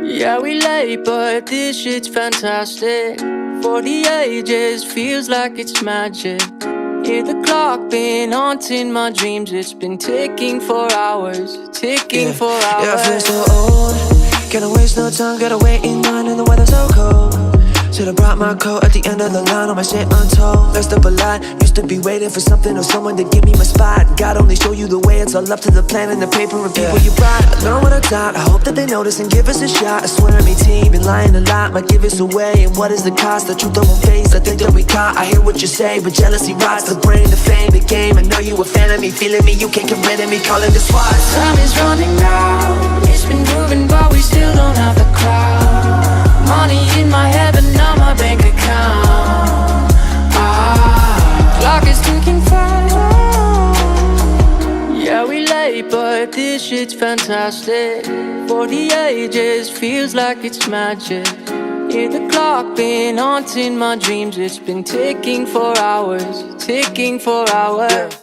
Yeah, we late, but this shit's fantastic. For the ages, feels like it's magic. Hear the clock been haunting my dreams. It's been ticking for hours, ticking for hours. Yeah, I feel so old. Gotta waste no time, gotta wait in line and the weather's so cold. Should've brought my coat at the end of the line, all my shit untold. Messed up a lot, used to be waiting for something or someone to give me my spot. God only show you the way, it's all up to the plan and the paper and people you brought. I learn what I taught, I hope that they notice and give us a shot. I swear to me team, been lying a lot, might give us away. And what is the cost? The truth I won't face, I think that we caught. I hear what you say, but jealousy rots the brain, the fame, the game. I know you a fan of me, feeling me, you can't get rid of me, calling the SWAT. Time is running out, it's been moving but we still don't have the crowd. Money in my head but not my bank account. Clock is ticking fast. Yeah, we late but this shit's fantastic. For the ages, feels like it's magic. Hear the clock been haunting my dreams. It's been ticking for hours, ticking for hours.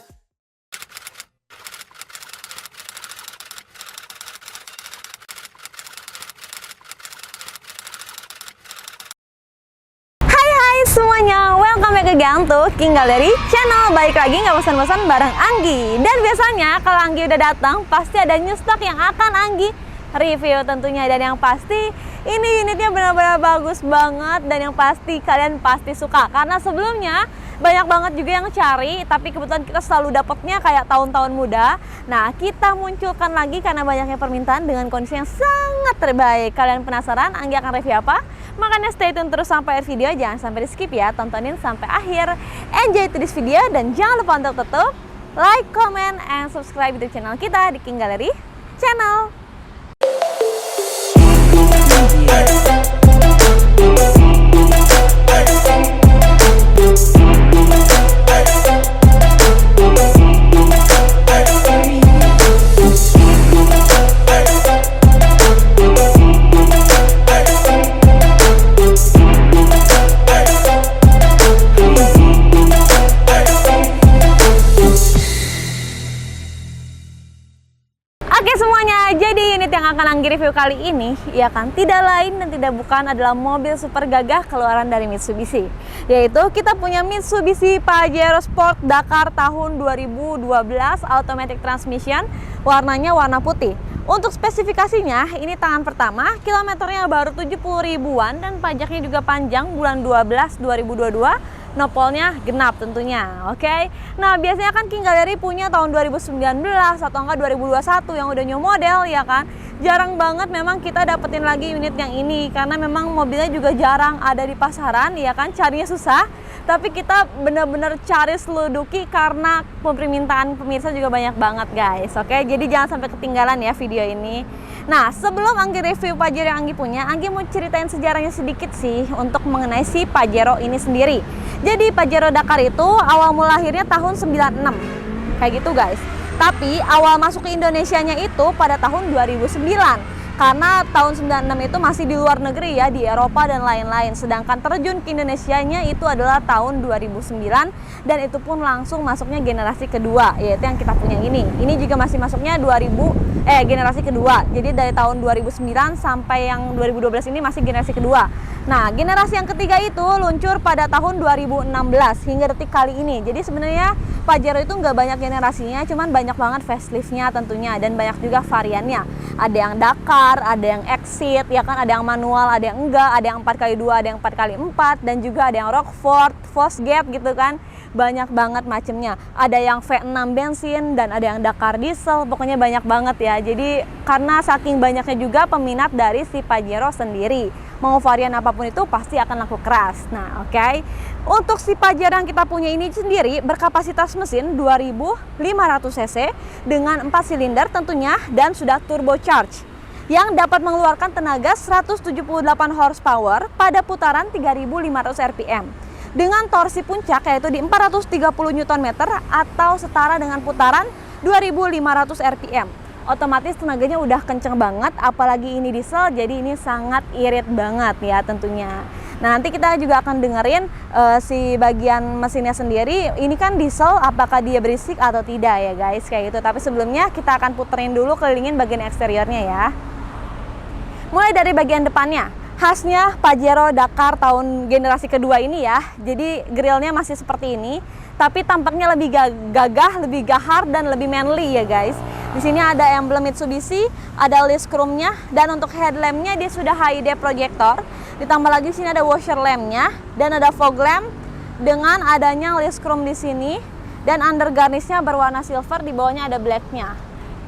Semuanya, welcome back again to King Gallery Channel. Balik lagi nggak bosan-bosan bareng Anggi. Dan biasanya kalau Anggi udah datang, pasti ada new stock yang akan Anggi review tentunya. Dan yang pasti ini unitnya benar-benar bagus banget. Dan yang pasti kalian pasti suka. Karena sebelumnya banyak banget juga yang cari, tapi kebetulan kita selalu dapatnya kayak tahun-tahun muda. Nah, kita munculkan lagi karena banyaknya permintaan dengan kondisi yang sangat terbaik. Kalian penasaran Anggi akan review apa? Makanya stay tune terus sampai akhir video, jangan sampai di skip ya, tontonin sampai akhir. Enjoy to this video dan jangan lupa untuk tetap like, comment, and subscribe YouTube channel kita di King Gallery Channel. Oke semuanya, jadi unit yang akan Anggi review kali ini ya kan tidak lain dan tidak bukan adalah mobil super gagah keluaran dari Mitsubishi. Yaitu kita punya Mitsubishi Pajero Sport Dakar tahun 2012 automatic transmission, warnanya warna putih. Untuk spesifikasinya, ini tangan pertama, kilometernya baru 70 ribuan dan pajaknya juga panjang bulan 12 2022. Nopolnya genap tentunya, oke? Nah, biasanya kan King Gallery punya tahun 2019 atau enggak 2021 yang udah new model, ya kan? Jarang banget memang kita dapetin lagi unit yang ini karena memang mobilnya juga jarang ada di pasaran, ya kan? Carinya susah, tapi kita bener-bener cari seluduki karena permintaan pemirsa juga banyak banget, guys, oke? Jadi jangan sampai ketinggalan ya video ini. Nah, sebelum Anggi review Pajero yang Anggi punya, Anggi mau ceritain sejarahnya sedikit sih untuk mengenai si Pajero ini sendiri. Jadi Pajero Dakar itu awal mula lahirnya tahun 96, kayak gitu guys. Tapi awal masuk ke Indonesianya itu pada tahun 2009. Karena tahun 96 itu masih di luar negeri ya, di Eropa dan lain-lain. Sedangkan terjun ke Indonesianya itu adalah tahun 2009 dan itu pun langsung masuknya generasi kedua, yaitu yang kita punya ini. Ini juga masih masuknya generasi kedua. Jadi dari tahun 2009 sampai yang 2012 ini masih generasi kedua. Nah, generasi yang ketiga itu luncur pada tahun 2016 hingga detik kali ini. Jadi sebenarnya Pajero itu nggak banyak generasinya, cuman banyak banget faceliftnya tentunya dan banyak juga variannya. Ada yang Dakar, ada yang Exit, ya kan, ada yang manual, ada yang enggak, ada yang 4x2, ada yang 4x4 dan juga ada yang Rockford, Fosgate gitu kan. Banyak banget macemnya. Ada yang V6 bensin dan ada yang Dakar diesel, pokoknya banyak banget ya. Jadi karena saking banyaknya juga peminat dari si Pajero sendiri, mau varian apapun itu pasti akan laku keras. Nah, oke. Untuk si Pajero yang kita punya ini sendiri berkapasitas mesin 2500 cc dengan 4 silinder tentunya dan sudah turbocharge yang dapat mengeluarkan tenaga 178 horsepower pada putaran 3500 rpm. Dengan torsi puncak yaitu di 430 Nm atau setara dengan putaran 2500 rpm. Otomatis tenaganya udah kenceng banget, apalagi ini diesel, jadi ini sangat irit banget ya tentunya. Nah, nanti kita juga akan dengerin si bagian mesinnya sendiri. Ini kan diesel, apakah dia berisik atau tidak ya guys, kayak gitu. Tapi sebelumnya kita akan puterin dulu, kelilingin bagian eksteriornya ya. Mulai dari bagian depannya, khasnya Pajero Dakar tahun generasi kedua ini ya. Jadi grillnya masih seperti ini, tapi tampaknya lebih gagah, lebih gahar dan lebih manly ya guys. Di sini ada emblem Mitsubishi, ada list chrome-nya, dan untuk headlamp-nya dia sudah HID projector. Ditambah lagi di sini ada washer lamp-nya dan ada fog lamp dengan adanya list chrome di sini, dan under garnish-nya berwarna silver, di bawahnya ada black-nya.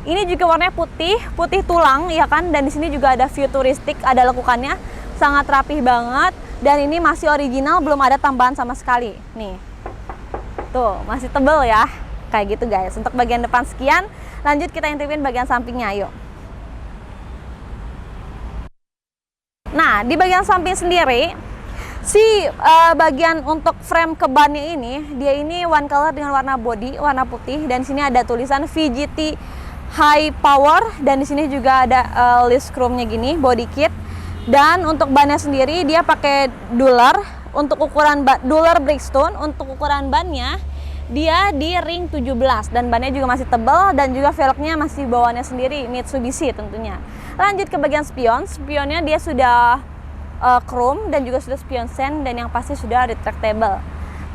Ini juga warnanya putih, putih tulang ya kan, dan di sini juga ada futuristik, ada lekukannya, sangat rapih banget, dan ini masih original, belum ada tambahan sama sekali. Nih, tuh masih tebel ya, kayak gitu guys. Untuk bagian depan sekian, lanjut kita intipin bagian sampingnya, yuk. Nah, di bagian samping sendiri, bagian untuk frame kebannya ini, dia ini one color dengan warna body, warna putih, dan di sini ada tulisan VGT High Power, dan di sini juga ada list chrome-nya gini, body kit. Dan untuk bannya sendiri dia pakai duller untuk ukuran duller Bridgestone. Untuk ukuran bannya dia di ring 17, dan bannya juga masih tebal, dan juga velgnya masih bawaannya sendiri Mitsubishi tentunya. Lanjut ke bagian spion. Spionnya dia sudah chrome dan juga sudah spion sen, dan yang pasti sudah retractable.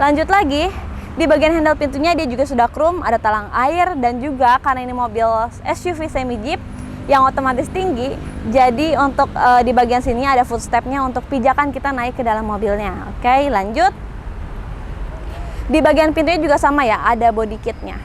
Lanjut lagi, di bagian handle pintunya dia juga sudah chrome, ada talang air, dan juga karena ini mobil SUV semi jeep yang otomatis tinggi, jadi untuk di bagian sini ada footstep-nya untuk pijakan kita naik ke dalam mobilnya. Oke, lanjut. Di bagian pintunya juga sama ya, ada body kitnya.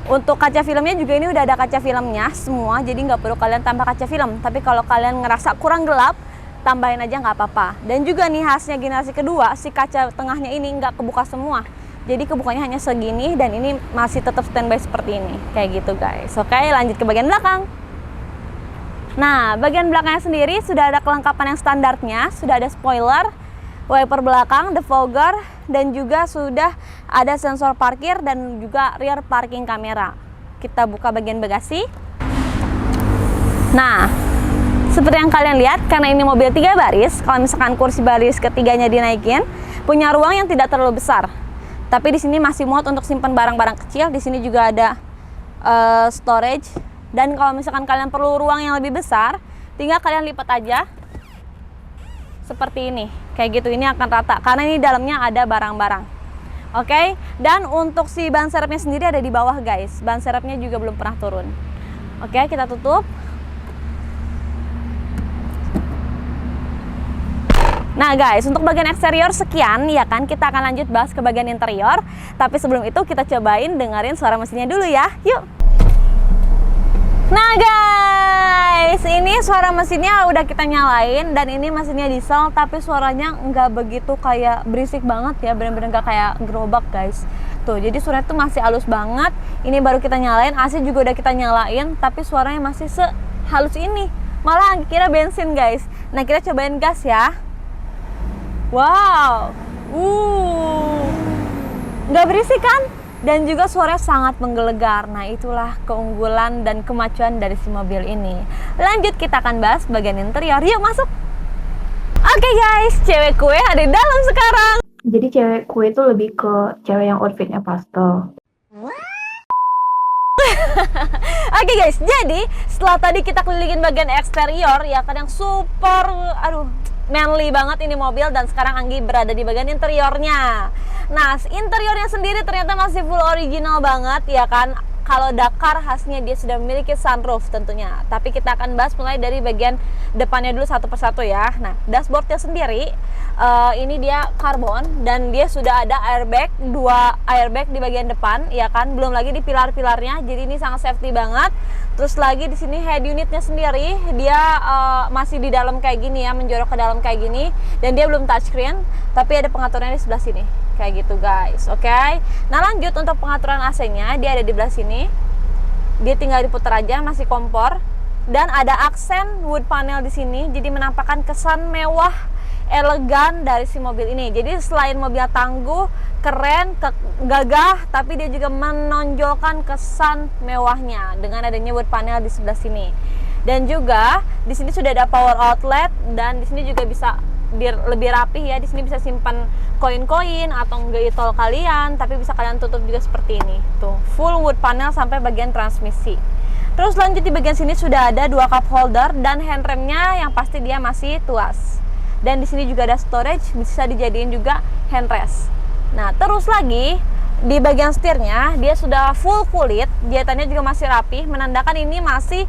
Untuk kaca filmnya juga ini udah ada kaca filmnya semua, jadi nggak perlu kalian tambah kaca film. Tapi kalau kalian ngerasa kurang gelap, tambahin aja nggak apa-apa. Dan juga nih khasnya generasi kedua, si kaca tengahnya ini nggak kebuka semua. Jadi kebukanya hanya segini, dan ini masih tetap standby seperti ini. Kayak gitu guys. Oke, lanjut ke bagian belakang. Nah, bagian belakangnya sendiri sudah ada kelengkapan yang standarnya. Sudah ada spoiler, wiper belakang, defogger, dan juga sudah ada sensor parkir dan juga rear parking kamera. Kita buka bagian bagasi. Nah, seperti yang kalian lihat, karena ini mobil 3 baris, kalau misalkan kursi baris ketiganya dinaikin, punya ruang yang tidak terlalu besar. Tapi di sini masih muat untuk simpan barang-barang kecil. Di sini juga ada storage. Dan kalau misalkan kalian perlu ruang yang lebih besar, tinggal kalian lipat aja seperti ini. Kayak gitu, ini akan rata karena ini dalamnya ada barang-barang. Oke. Dan untuk si ban serepnya sendiri ada di bawah guys. Ban serepnya juga belum pernah turun. Oke, kita tutup. Nah guys, untuk bagian eksterior sekian ya kan, kita akan lanjut bahas ke bagian interior. Tapi sebelum itu kita cobain dengerin suara mesinnya dulu ya, yuk. Nah guys, ini suara mesinnya udah kita nyalain, dan ini mesinnya diesel, tapi suaranya nggak begitu kayak berisik banget ya, bener-bener nggak kayak gerobak guys. Tuh, jadi suaranya tuh masih halus banget. Ini baru kita nyalain, AC juga udah kita nyalain, tapi suaranya masih sehalus ini. Malah kira bensin guys. Nah kita cobain gas ya. Wow, nggak berisik kan? Dan juga suaranya sangat menggelegar. Nah itulah keunggulan dan kemajuan dari si mobil ini. Lanjut, kita akan bahas bagian interior. Yuk masuk. Oke guys, cewek kue ada di dalam sekarang. Jadi cewek kue itu lebih ke cewek yang outfitnya pastel. Oke guys, jadi setelah tadi kita kelilingin bagian eksterior ya kan, yang super manly banget ini mobil, dan sekarang Anggi berada di bagian interiornya. Nah, interiornya sendiri ternyata masih full original banget ya kan. Kalau Dakar khasnya dia sudah memiliki sunroof tentunya. Tapi kita akan bahas mulai dari bagian depannya dulu satu persatu ya. Nah, dashboardnya sendiri ini dia karbon, dan dia sudah ada airbag, 2 airbag di bagian depan ya kan. Belum lagi di pilar-pilarnya, jadi ini sangat safety banget. Terus lagi di sini head unitnya sendiri dia masih di dalam kayak gini ya, menjorok ke dalam kayak gini, dan dia belum touchscreen, tapi ada pengaturannya di sebelah sini. Kayak gitu guys, oke. Nah lanjut, untuk pengaturan AC-nya dia ada di belah sini. Dia tinggal diputar aja, masih kompor. Dan ada aksen wood panel di sini, jadi menampakkan kesan mewah, elegan dari si mobil ini. Jadi selain mobil tangguh, keren, gagah, tapi dia juga menonjolkan kesan mewahnya dengan adanya wood panel di sebelah sini. Dan juga di sini sudah ada power outlet, dan di sini juga bisa biar lebih rapih ya. Di sini bisa simpan koin-koin atau enggak e-tol kalian, tapi bisa kalian tutup juga seperti ini. Tuh, full wood panel sampai bagian transmisi. Terus lanjut di bagian sini sudah ada 2 cup holder dan handremnya yang pasti dia masih tuas. Dan di sini juga ada storage, bisa dijadiin juga handrest. Nah, terus lagi di bagian setirnya dia sudah full kulit, jahitannya juga masih rapi, menandakan ini masih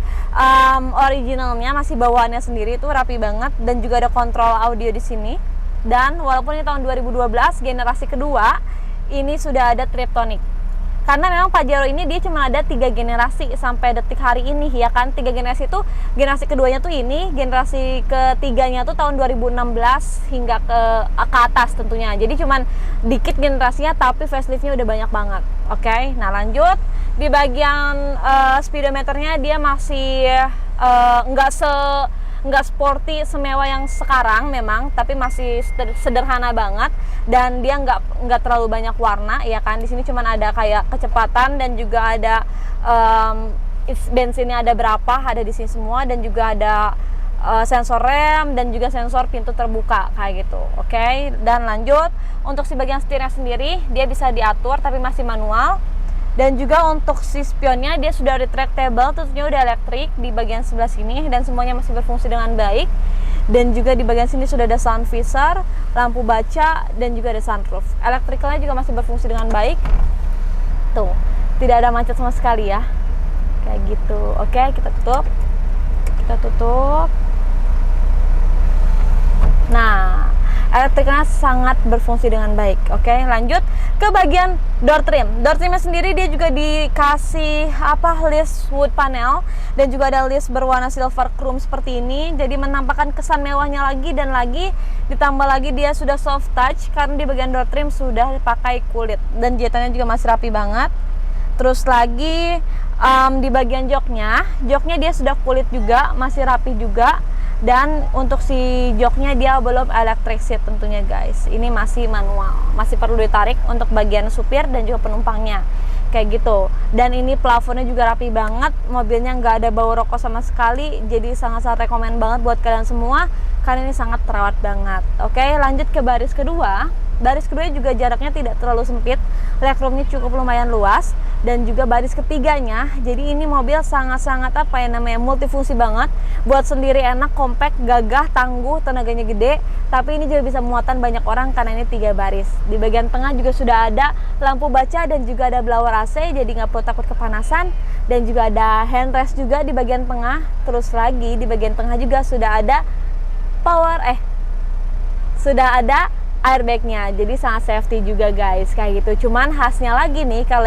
originalnya, masih bawaannya sendiri, itu rapi banget. Dan juga ada kontrol audio di sini. Dan walaupun ini tahun 2012 generasi kedua, ini sudah ada Triptonic. Karena memang Pajero ini dia cuma ada 3 generasi sampai detik hari ini, ya kan. 3 generasi itu, generasi keduanya tuh ini, generasi ketiganya tuh tahun 2016 hingga ke atas tentunya. Jadi cuman dikit generasinya tapi faceliftnya udah banyak banget. Oke, nah lanjut di bagian speedometernya dia masih nggak sporty semewah yang sekarang memang, tapi masih sederhana banget. Dan dia nggak terlalu banyak warna, ya kan. Di sini cuma ada kayak kecepatan dan juga ada bensinnya ada berapa, ada di sini semua. Dan juga ada sensor rem dan juga sensor pintu terbuka kayak gitu. Oke, dan lanjut untuk si bagian setirnya sendiri dia bisa diatur tapi masih manual. Dan juga untuk si spionnya dia sudah retractable, tentunya udah elektrik di bagian sebelah sini dan semuanya masih berfungsi dengan baik. Dan juga di bagian sini sudah ada sun visor, lampu baca dan juga ada sunroof. Elektrikalnya juga masih berfungsi dengan baik. Tuh, tidak ada macet sama sekali ya. Kayak gitu. Oke, kita tutup. Kita tutup. Nah, elektriknya sangat berfungsi dengan baik. Oke, lanjut ke bagian door trim. Door trimnya sendiri dia juga dikasih list wood panel dan juga ada list berwarna silver chrome seperti ini. Jadi menampakkan kesan mewahnya lagi dan lagi, ditambah lagi dia sudah soft touch karena di bagian door trim sudah dipakai kulit dan jahitannya juga masih rapi banget. Terus lagi di bagian joknya dia sudah kulit juga, masih rapi juga. Dan untuk si joknya dia belum electric seat tentunya guys. Ini masih manual, masih perlu ditarik untuk bagian supir dan juga penumpangnya kayak gitu. Dan ini plafonnya juga rapi banget, mobilnya nggak ada bau rokok sama sekali. Jadi sangat-sangat rekomen banget buat kalian semua karena ini sangat terawat banget. Oke, lanjut ke baris kedua. Baris kedua juga jaraknya tidak terlalu sempit, legroomnya cukup lumayan luas. Dan juga baris ketiganya, jadi ini mobil sangat-sangat multifungsi banget. Buat sendiri enak, compact, gagah, tangguh, tenaganya gede. Tapi ini juga bisa muatan banyak orang karena ini 3 baris. Di bagian tengah juga sudah ada lampu baca dan juga ada blower AC, jadi nggak perlu takut kepanasan. Dan juga ada handrest juga di bagian tengah. Terus lagi di bagian tengah juga sudah ada airbagnya, jadi sangat safety juga guys kayak gitu. Cuman khasnya lagi nih kalau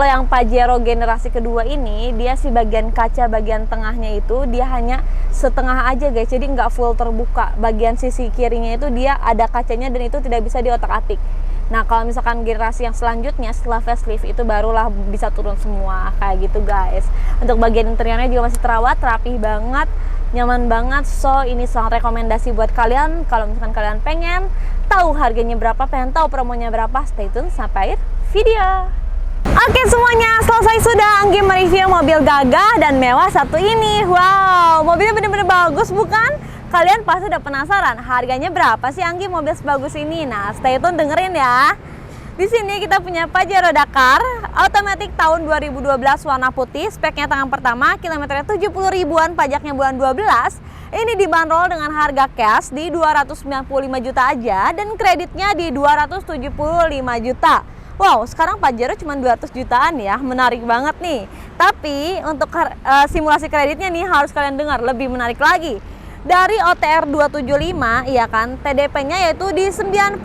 yang Pajero generasi kedua ini, dia si bagian kaca bagian tengahnya itu dia hanya setengah aja guys, jadi nggak full terbuka. Bagian sisi kirinya itu dia ada kacanya dan itu tidak bisa diotak-atik. Nah, kalau misalkan generasi yang selanjutnya setelah facelift itu barulah bisa turun semua kayak gitu guys. Untuk bagian interiornya juga masih terawat, rapih banget, nyaman banget. So ini sangat rekomendasi buat kalian. Kalau misalkan kalian pengen tahu harganya berapa, pengen tahu promonya berapa, stay tune sampai akhir video. Oke semuanya, selesai sudah Anggi mereview mobil gagah dan mewah satu ini. Wow, mobilnya bener-bener bagus bukan? Kalian pasti udah penasaran harganya berapa sih Anggi mobil sebagus ini? Nah, stay tune dengerin ya. Di sini kita punya Pajero Dakar automatic tahun 2012 warna putih, speknya tangan pertama, kilometernya 70 ribuan, pajaknya bulan 12. Ini dibanderol dengan harga cash di 295 juta aja dan kreditnya di 275 juta. Wow, sekarang Pajero cuma 200 jutaan ya, menarik banget nih. Tapi untuk simulasi kreditnya nih harus kalian dengar, lebih menarik lagi. Dari OTR 275 ya kan, TDP-nya yaitu di 94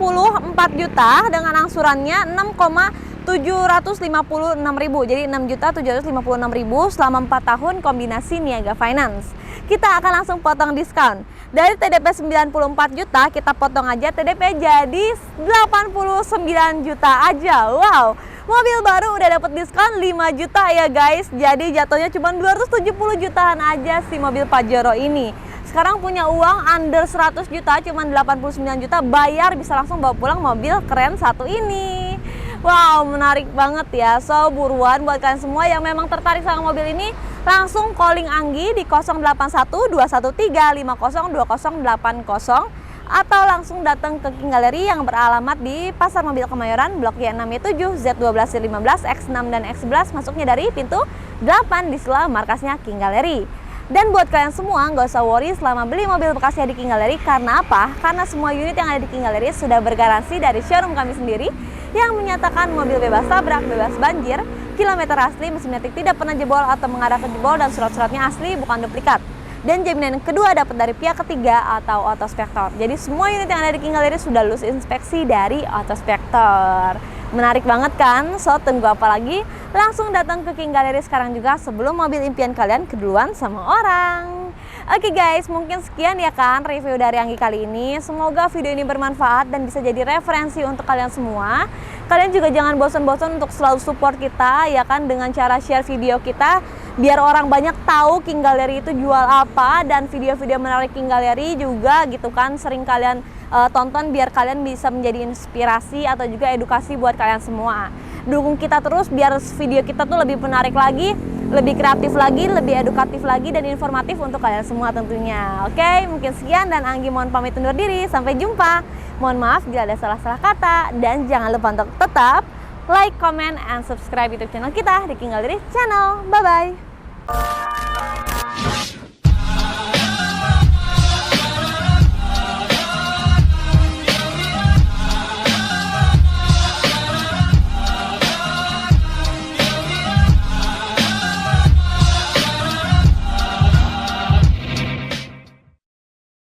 juta dengan angsurannya 6,756.000. Jadi 6.756.000 selama 4 tahun kombinasi Niaga Finance. Kita akan langsung potong diskon. Dari TDP 94 juta kita potong aja TDP jadi 89 juta aja. Wow, mobil baru udah dapat diskon 5 juta ya guys. Jadi jatuhnya cuma 270 jutaan aja si mobil Pajero ini. Sekarang punya uang under 100 juta, cuma 89 juta, bayar bisa langsung bawa pulang mobil keren satu ini. Wow, menarik banget ya. So, buruan buat kalian semua yang memang tertarik sama mobil ini, langsung calling Anggi di 081 213 50 2080 atau langsung datang ke King Gallery yang beralamat di Pasar Mobil Kemayoran, Blok Y6Y7, Z12-15, X6 dan X11, masuknya dari pintu 8 di sebelah markasnya King Gallery. Dan buat kalian semua, nggak usah worry selama beli mobil bekasnya di King Gallery. Karena apa? Karena semua unit yang ada di King Gallery sudah bergaransi dari showroom kami sendiri yang menyatakan mobil bebas tabrak, bebas banjir, kilometer asli, mesin metik tidak pernah jebol atau mengarah ke jebol, dan surat-suratnya asli bukan duplikat. Dan jaminan yang kedua dapat dari pihak ketiga atau autospektor. Jadi semua unit yang ada di King Gallery sudah lulus inspeksi dari autospektor. Menarik banget kan? So tunggu apa lagi? Langsung datang ke King Gallery sekarang juga sebelum mobil impian kalian keduluan sama orang. Oke guys, mungkin sekian ya kan review dari Anggi kali ini. Semoga video ini bermanfaat dan bisa jadi referensi untuk kalian semua. Kalian juga jangan bosan-bosan untuk selalu support kita ya kan, dengan cara share video kita biar orang banyak tahu King Gallery itu jual apa, dan video-video menarik King Gallery juga gitu kan sering kalian tonton biar kalian bisa menjadi inspirasi atau juga edukasi buat kalian semua. Dukung kita terus biar video kita tuh lebih menarik lagi, lebih kreatif lagi, lebih edukatif lagi, dan informatif untuk kalian semua tentunya. Oke, mungkin sekian dan Anggi mohon pamit undur diri. Sampai jumpa. Mohon maaf jika ada salah-salah kata, dan jangan lupa untuk tetap like, comment, and subscribe YouTube channel kita di King Gallery Channel. Bye-bye.